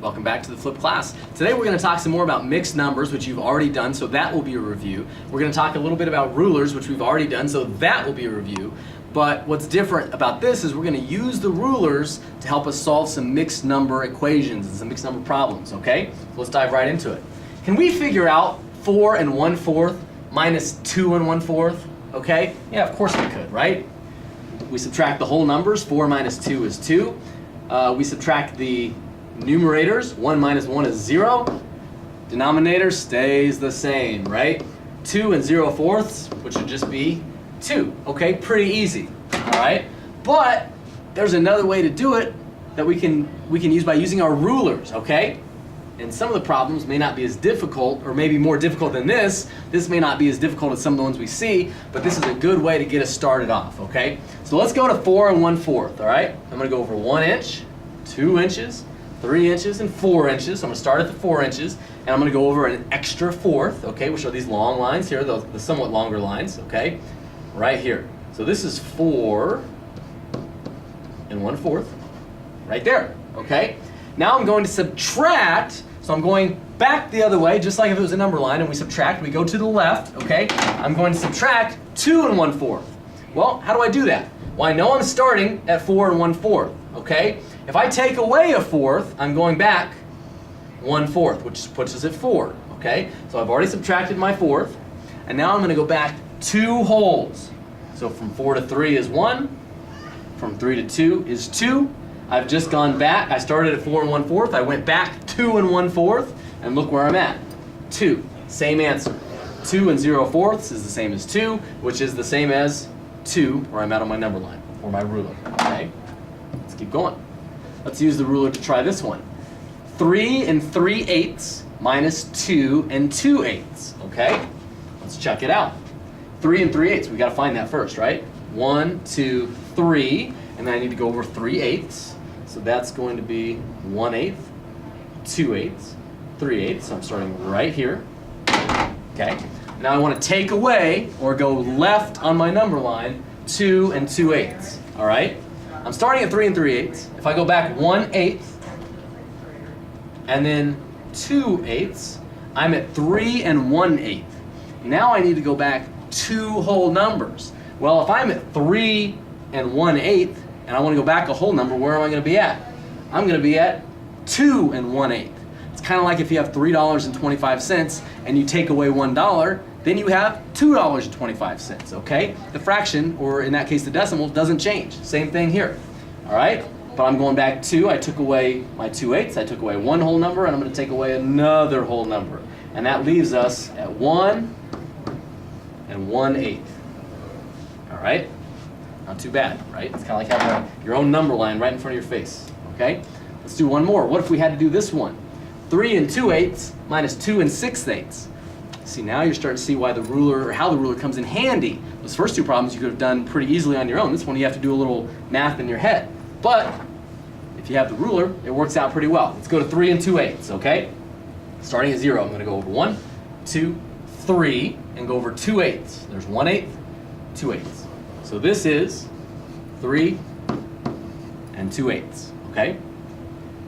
Welcome back to the Flip class. Today we're going to talk some more about mixed numbers, which you've already done, so that will be a review. We're going to talk a little bit about rulers, which we've already done, so that will be a review. But what's different about this is we're going to use the rulers to help us solve some mixed number equations and some mixed number problems, okay? So let's dive right into it. Can we figure out 4 1/4 minus 2 1/4? Okay? Yeah, of course we could, right? We subtract the whole numbers. 4 minus 2 is 2. We subtract the numerators. 1 minus 1 is 0. Denominator stays the same, right? 2 0/4, which would just be 2. Okay, pretty easy. All right, but there's another way to do it that we can use by using our rulers. Okay, and some of the problems may not be as difficult, or maybe more difficult than this. This may not be as difficult as some of the ones we see, but this is a good way to get us started off. Okay, so let's go to 4 1/4. All right, I'm going to go over 1 inch, 2 inches, 3 inches, and 4 inches. So I'm going to start at the 4 inches, and I'm going to go over an extra fourth, okay, which are these long lines here, the somewhat longer lines, okay, right here. So this is 4 1/4, right there, okay. Now I'm going to subtract, so I'm going back the other way, just like if it was a number line, and we subtract, we go to the left, okay. I'm going to subtract 2 1/4. Well, how do I do that? Well, I know I'm starting at 4 1/4, okay. If I take away a fourth, I'm going back 1/4, which puts us at 4, okay? So I've already subtracted my fourth, and now I'm going to go back 2 wholes. So from 4 to 3 is 1, from 3 to 2 is 2. I've just gone back. I started at 4 1/4, I went back 2 1/4, and look where I'm at, 2. Same answer. 2 0/4 is the same as 2, which is the same as 2, where I'm at on my number line, or my ruler, okay? Let's keep going. Let's use the ruler to try this one. 3 3/8 minus 2 2/8. Okay? Let's check it out. 3 3/8. We got to find that first, right? 1, 2, 3, and then I need to go over 3/8. So that's going to be 1/8, 2/8, 3/8. So I'm starting right here. Okay? Now I want to take away or go left on my number line 2 2/8. All right? I'm starting at 3 3/8. If I go back 1/8 and then 2/8, I'm at 3 1/8. Now I need to go back 2 whole numbers. Well, if I'm at 3 1/8 and I want to go back a whole number, where am I going to be at? I'm going to be at 2 1/8. It's kind of like if you have $3.25 and you take away $1, then you have $2.25, okay? The fraction, or in that case the decimal, doesn't change. Same thing here, all right? But I'm going back 2, I took away my 2/8, I took away 1 whole number, and I'm going to take away another whole number. And that leaves us at 1 1/8, all right? Not too bad, right? It's kind of like having your own number line right in front of your face, okay? Let's do one more. What if we had to do this one? 3 2/8 minus 2 6/8. See, now you're starting to see why the ruler, or how the ruler comes in handy. Those first two problems you could have done pretty easily on your own. This one you have to do a little math in your head. But if you have the ruler, it works out pretty well. Let's go to 3 2/8, okay? Starting at 0, I'm going to go over 1, 2, 3, and go over 2/8. There's 1/8, 2/8. So this is 3 2/8, okay?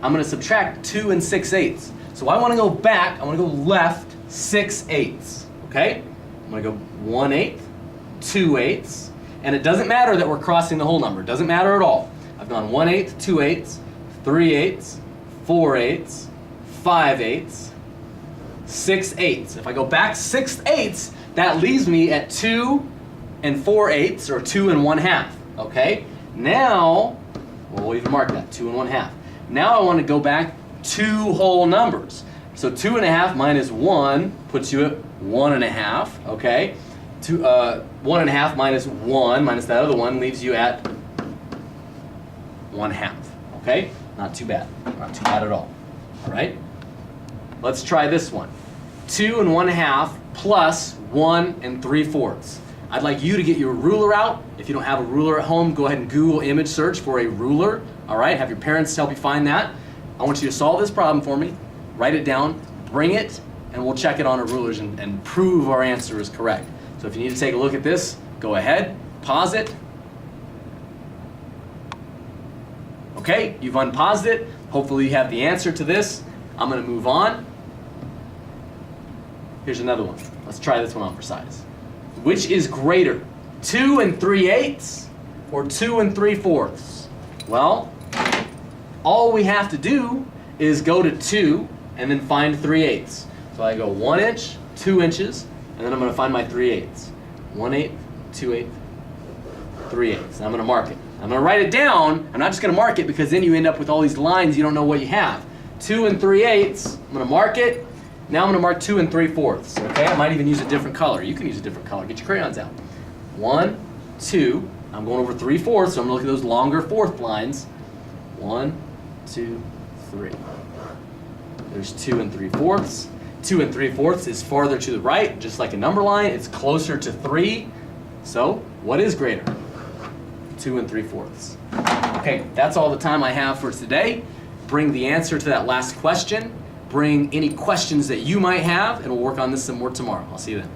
I'm going to subtract 2 6/8. So I want to go back, I want to go left 6/8, okay? I'm going to go 1/8, 2/8, and it doesn't matter that we're crossing the whole number. It doesn't matter at all. I've gone 1/8, 2/8, 3/8, 4/8, 5/8, 6/8. If I go back 6/8, that leaves me at 2 4/8, or 2 1/2, okay? Now, well, we'll even mark that, 2 1/2. Now I want to go back 2 whole numbers. So 2 1/2 minus 1 puts you at 1 1/2, okay? 1 1/2 minus 1 minus that other one leaves you at 1/2, okay? Not too bad, not too bad at all, all right? Let's try this one. 2 1/2 plus 1 3/4. I'd like you to get your ruler out. If you don't have a ruler at home, go ahead and Google image search for a ruler, all right? Have your parents help you find that. I want you to solve this problem for me. Write it down, bring it, and we'll check it on our rulers and prove our answer is correct. So if you need to take a look at this, go ahead, pause it. Okay, you've unpaused it. Hopefully you have the answer to this. I'm going to move on. Here's another one. Let's try this one on for size. Which is greater, 2 3/8 or 2 3/4? Well, all we have to do is go to 2 and then find 3/8. So I go 1 inch, 2 inches, and then I'm going to find my 3/8. 1/8, 2/8, 3/8. And I'm going to mark it. I'm going to write it down. I'm not just going to mark it because then you end up with all these lines you don't know what you have. 2 3/8. I'm going to mark it. Now I'm going to mark 2 3/4. Okay, I might even use a different color. You can use a different color. Get your crayons out. 1, 2. I'm going over 3/4, so I'm going to look at those longer fourth lines. 1, 2, 3. There's 2 3/4. 2 3/4 is farther to the right, just like a number line. It's closer to 3. So, what is greater? 2 3/4. Okay, that's all the time I have for today. Bring the answer to that last question. Bring any questions that you might have, and we'll work on this some more tomorrow. I'll see you then.